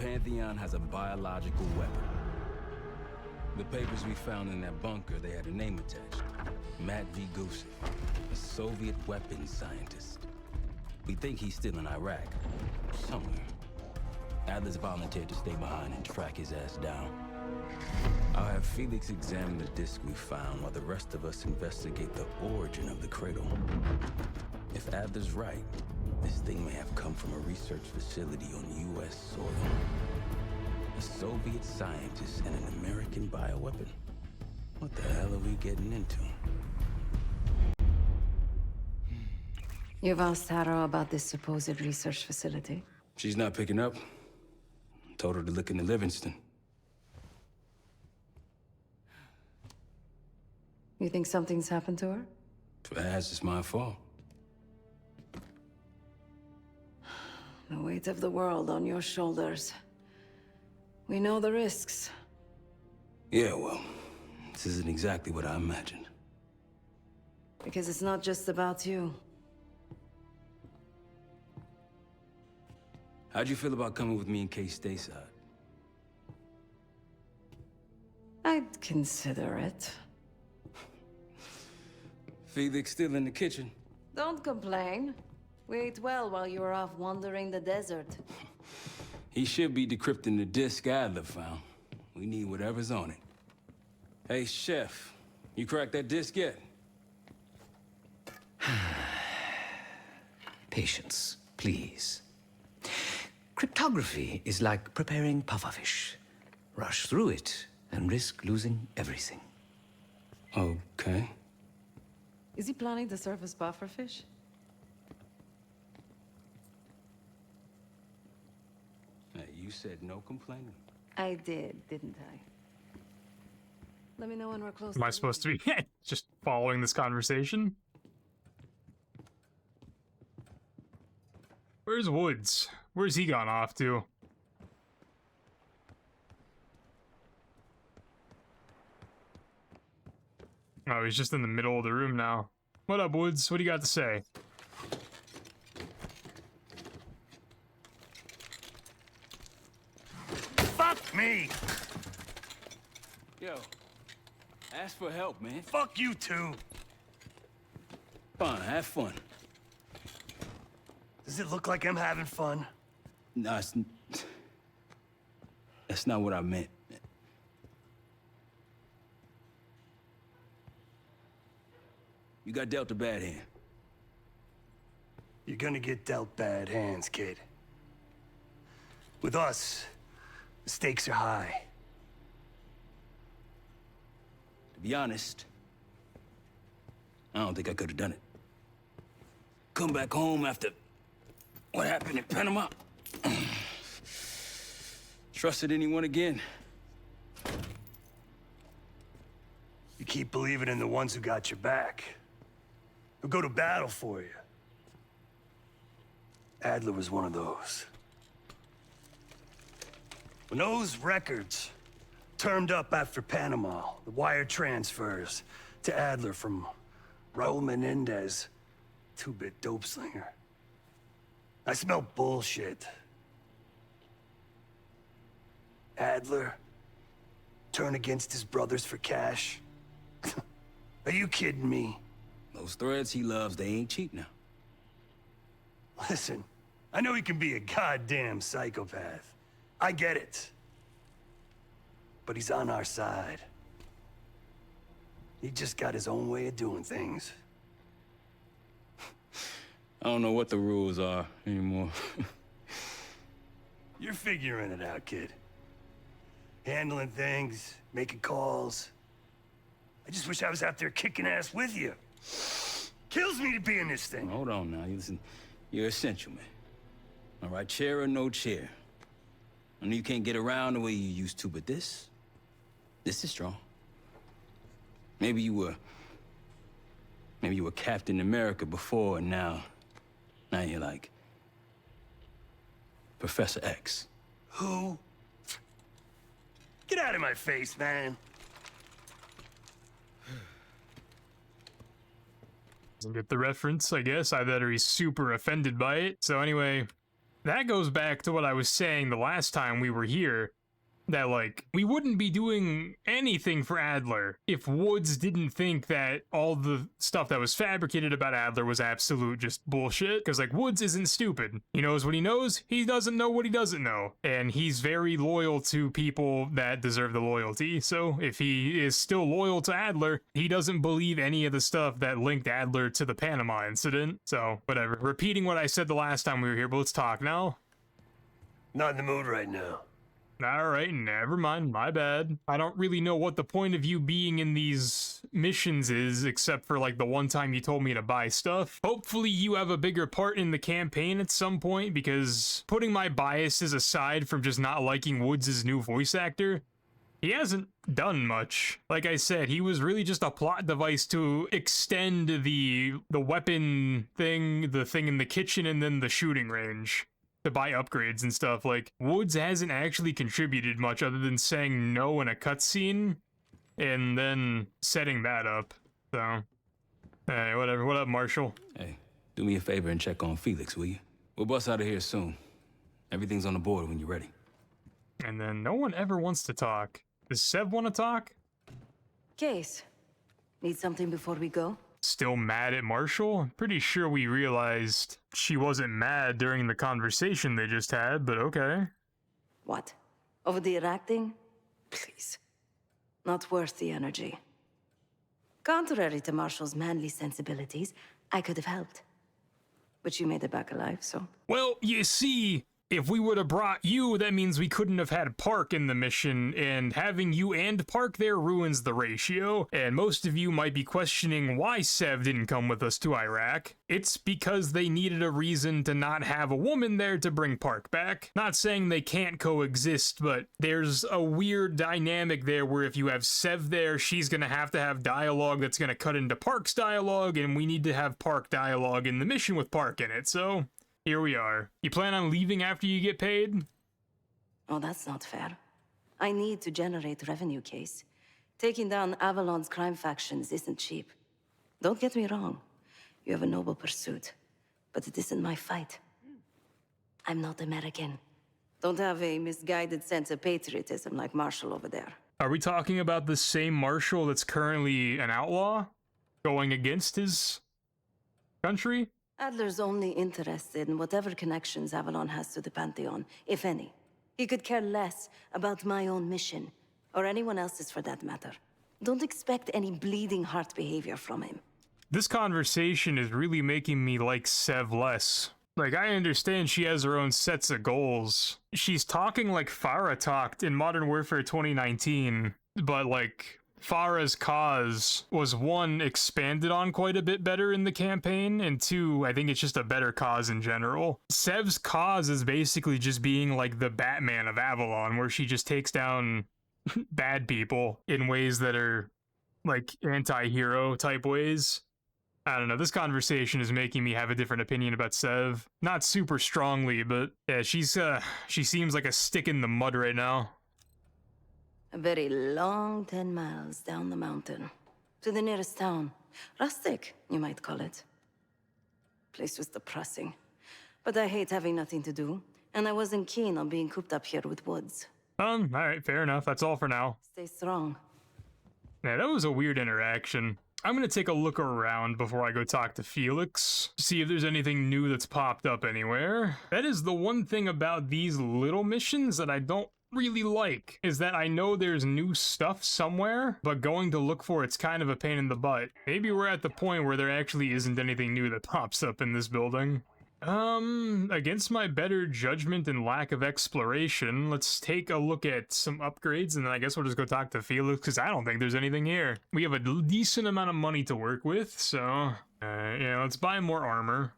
Pantheon has a biological weapon. The papers we found in that bunker, they had a name attached. Matt V. Gusev, a Soviet weapons scientist. We think he's still in Iraq, somewhere. Adler's volunteered to stay behind and track his ass down. I'll have Felix examine the disc we found while the rest of us investigate the origin of the cradle. If Adler's right, this thing may have come from a research facility on U.S. soil. A Soviet scientist and an American bioweapon. What the hell are we getting into? You've asked Harrow about this supposed research facility? She's not picking up. Told her to look into Livingston. You think something's happened to her? If it has, it's my fault. The weight of the world on your shoulders. We know the risks. Yeah, well, this isn't exactly what I imagined. Because it's not just about you. How'd you feel about coming with me in case stateside? I'd consider it. Felix still in the kitchen? Don't complain. We ate well while you were off wandering the desert. He should be decrypting the disc Adler found. We need whatever's on it. Hey, Chef, you cracked that disc yet? Patience, please. Cryptography is like preparing pufferfish. Rush through it and risk losing everything. Okay. Is he planning to serve us pufferfish? Hey, you said no complaining. I did, didn't I? Let me know when we're close. Am I supposed to be just following this conversation? Where's Woods? Where's he gone off to? Oh, he's just in the middle of the room now. What up, Woods? What do you got to say? Fuck me! Yo, ask for help, man. Fuck you too! Fine, have fun. Does it look like I'm having fun? No, that's not what I meant. You got dealt a bad hand. You're gonna get dealt bad hands, kid. With us, the stakes are high. To be honest, I don't think I could have done it. Come back home after what happened in Panama. Trusted anyone again? You keep believing in the ones who got your back. Who'll go to battle for you. Adler was one of those. When those records turned up after Panama, the wire transfers to Adler from Raul Menendez, two-bit dope slinger, I smelled bullshit. Adler turn against his brothers for cash? Are you kidding me? Those threads he loves, they ain't cheap now. Listen, I know he can be a goddamn psychopath. I get it. But he's on our side. He just got his own way of doing things. I don't know what the rules are anymore. You're figuring it out, kid. Handling things, making calls. I just wish I was out there kicking ass with you. Kills me to be in this thing. Hold on now, listen. You're essential, man. All right, chair or no chair. I know you can't get around the way you used to, but this is strong. Maybe you were Captain America before, and now you're like Professor X. Who? Get out of my face, man. Doesn't get the reference, I guess. Either he's super offended by it. So anyway, that goes back to what I was saying the last time we were here. That, like, we wouldn't be doing anything for Adler if Woods didn't think that all the stuff that was fabricated about Adler was absolute just bullshit. Because, like, Woods isn't stupid. He knows what he knows, he doesn't know what he doesn't know. And he's very loyal to people that deserve the loyalty. So, if he is still loyal to Adler, he doesn't believe any of the stuff that linked Adler to the Panama incident. So, whatever. Repeating what I said the last time we were here, but let's talk now. Not in the mood right now. Alright, never mind, my bad. I don't really know what the point of you being in these missions is, except for like the one time you told me to buy stuff. Hopefully you have a bigger part in the campaign at some point, because putting my biases aside from just not liking Woods' new voice actor, he hasn't done much. Like I said, he was really just a plot device to extend the weapon thing, the thing in the kitchen, and then the shooting range. To buy upgrades and stuff. Like, Woods hasn't actually contributed much other than saying no in a cutscene and then setting that up. So, hey, whatever. What up, Marshall? Hey, do me a favor and check on Felix, will you? We'll bust out of here soon. Everything's on the board when you're ready. And then no one ever wants to talk. Does Sev want to talk? Case, need something before we go? Still mad at Marshall? I'm pretty sure we realized she wasn't mad during the conversation they just had, but okay. What? Over the Iraq thing? Please. Not worth the energy. Contrary to Marshall's manly sensibilities, I could have helped. But you made it back alive, so... Well, you see, if we would have brought you, that means we couldn't have had Park in the mission, and having you and Park there ruins the ratio, and most of you might be questioning why Sev didn't come with us to Iraq. It's because they needed a reason to not have a woman there to bring Park back. Not saying they can't coexist, but there's a weird dynamic there where if you have Sev there, she's gonna have to have dialogue that's gonna cut into Park's dialogue, and we need to have Park dialogue in the mission with Park in it, so... here we are. You plan on leaving after you get paid? Oh, that's not fair. I need to generate revenue, Case. Taking down Avalon's crime factions isn't cheap. Don't get me wrong. You have a noble pursuit. But it isn't my fight. I'm not American. Don't have a misguided sense of patriotism like Marshall over there. Are we talking about the same Marshall that's currently an outlaw? Going against his country? Adler's only interested in whatever connections Avalon has to the Pantheon, if any. He could care less about my own mission, or anyone else's for that matter. Don't expect any bleeding heart behavior from him. This conversation is really making me like Sev less. Like, I understand she has her own sets of goals. She's talking like Farah talked in Modern Warfare 2019, but like... Farah's cause was, one, expanded on quite a bit better in the campaign, and two, I think it's just a better cause in general. Sev's cause is basically just being like the Batman of Avalon, where she just takes down bad people in ways that are like anti-hero type ways. I don't know, this conversation is making me have a different opinion about Sev. Not super strongly, but yeah, she seems like a stick in the mud right now. A very long 10 miles down the mountain. To the nearest town. Rustic, you might call it. Place was depressing. But I hate having nothing to do. And I wasn't keen on being cooped up here with Woods. Alright, fair enough. That's all for now. Stay strong. Yeah, that was a weird interaction. I'm gonna take a look around before I go talk to Felix, see if there's anything new that's popped up anywhere. That is the one thing about these little missions that I don't really like, is that I know there's new stuff somewhere, but going to look for it's kind of a pain in the butt. Maybe we're at the point where there actually isn't anything new that pops up in this building. Against my better judgment and lack of exploration, let's take a look at some upgrades, and then I guess we'll just go talk to Felix, because I don't think there's anything here. We have a decent amount of money to work with, so... yeah, let's buy more armor.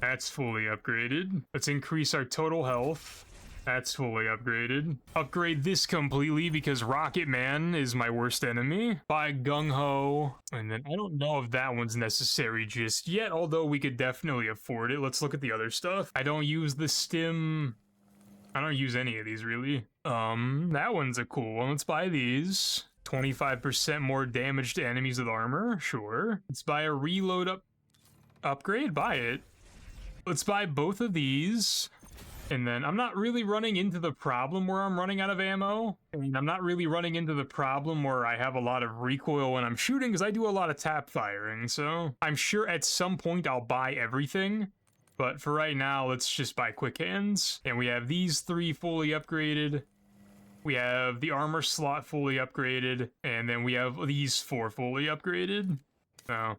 That's fully upgraded. Let's increase our total health. That's fully upgraded. Upgrade this completely because Rocket Man is my worst enemy. Buy Gung Ho. And then I don't know if that one's necessary just yet, although we could definitely afford it. Let's look at the other stuff. I don't use the stim. I don't use any of these really. That one's a cool one. Let's buy these. 25% more damage to enemies with armor. Sure. Let's buy a reload upgrade. Buy it. Let's buy both of these. And then I'm not really running into the problem where I'm running out of ammo. I mean, I'm not really running into the problem where I have a lot of recoil when I'm shooting because I do a lot of tap firing. So I'm sure at some point I'll buy everything. But for right now, let's just buy quick hands. And we have these 3 fully upgraded. We have the armor slot fully upgraded. And then we have these 4 fully upgraded. So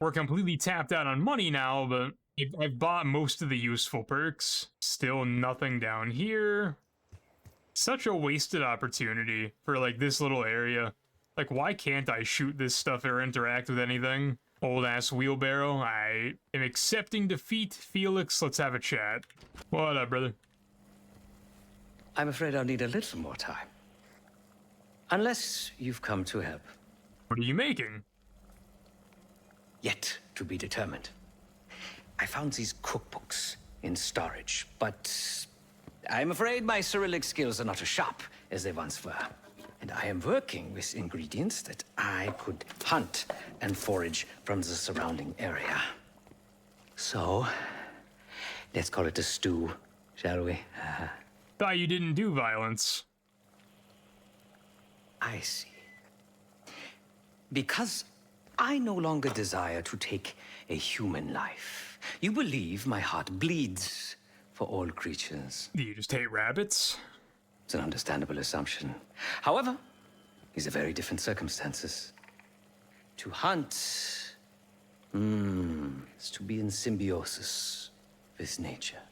we're completely tapped out on money now, but I've bought most of the useful perks. Still nothing down here. Such a wasted opportunity for, like, this little area. Like, why can't I shoot this stuff or interact with anything? Old-ass wheelbarrow. I am accepting defeat. Felix, let's have a chat. What up, brother? I'm afraid I'll need a little more time. Unless you've come to help. What are you making? Yet to be determined. I found these cookbooks in storage, but I'm afraid my Cyrillic skills are not as sharp as they once were. And I am working with ingredients that I could hunt and forage from the surrounding area. So, let's call it a stew, shall we? Thought you didn't do violence. I see. Because I no longer desire to take a human life. You believe my heart bleeds for all creatures. Do you just hate rabbits? It's an understandable assumption. However, these are very different circumstances. To hunt, is to be in symbiosis with nature.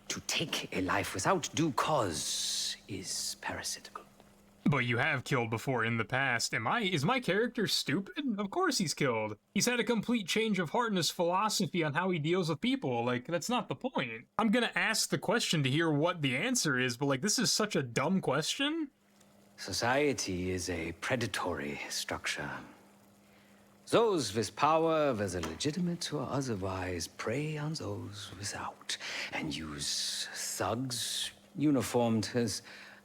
To take a life without due cause is parasitical. But you have killed before in the past. Is my character stupid? Of course he's killed. He's had a complete change of heart in his philosophy on how he deals with people. Like, that's not the point. I'm gonna ask the question to hear what the answer is, but like, this is such a dumb question. Society is a predatory structure. Those with power, whether legitimate or otherwise, prey on those without, and use thugs uniformed as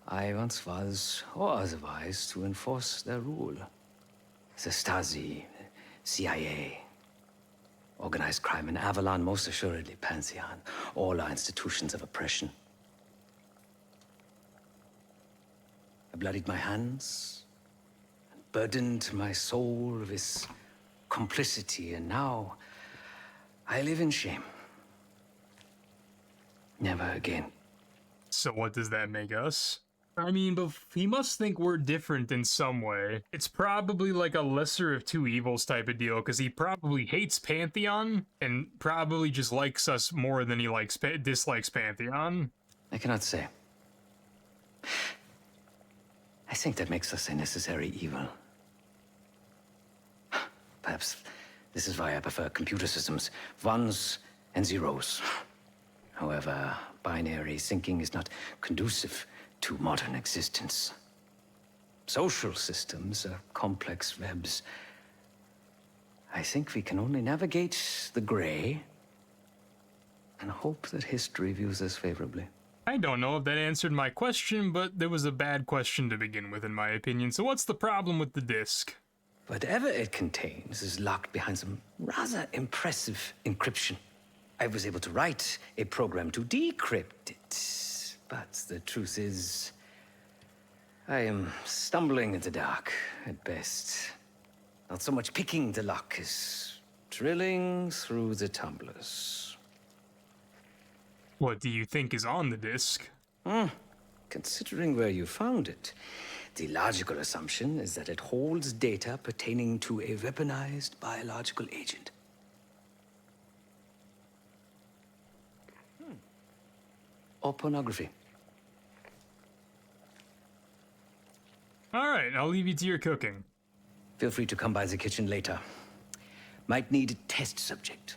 I once was, or otherwise, to enforce their rule. The Stasi, CIA, organized crime in Avalon, most assuredly Pantheon, all are institutions of oppression. I bloodied my hands, and burdened my soul with complicity, and now I live in shame. Never again. So what does that make us? I mean, but he must think we're different in some way. It's probably like a lesser of two evils type of deal, because he probably hates Pantheon, and probably just likes us more than he dislikes Pantheon. I cannot say. I think that makes us a necessary evil. Perhaps this is why I prefer computer systems. Ones and zeros. However, binary thinking is not conducive to modern existence. Social systems are complex webs. I think we can only navigate the gray and hope that history views us favorably. I don't know if that answered my question, but there was a bad question to begin with, in my opinion. So what's the problem with the disc? Whatever it contains is locked behind some rather impressive encryption. I was able to write a program to decrypt it. But the truth is, I am stumbling in the dark at best. Not so much picking the lock as drilling through the tumblers. What do you think is on the disc? Considering where you found it, the logical assumption is that it holds data pertaining to a weaponized biological agent. Or pornography. All right, I'll leave you to your cooking. Feel free to come by the kitchen later. Might need a test subject.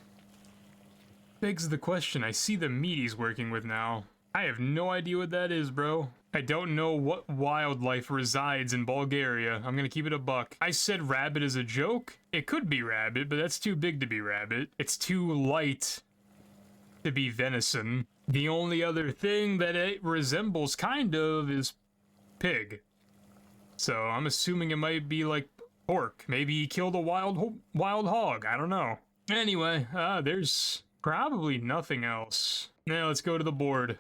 Begs the question, I see the meat he's working with now. I have no idea what that is, bro. I don't know what wildlife resides in Bulgaria. I'm gonna keep it a buck. I said rabbit as a joke. It could be rabbit, but that's too big to be rabbit. It's too light to be venison. The only other thing that it resembles, kind of, is pig. So I'm assuming it might be like pork. Maybe he killed a wild hog. I don't know. Anyway, there's Probably nothing else. Now let's go to the board.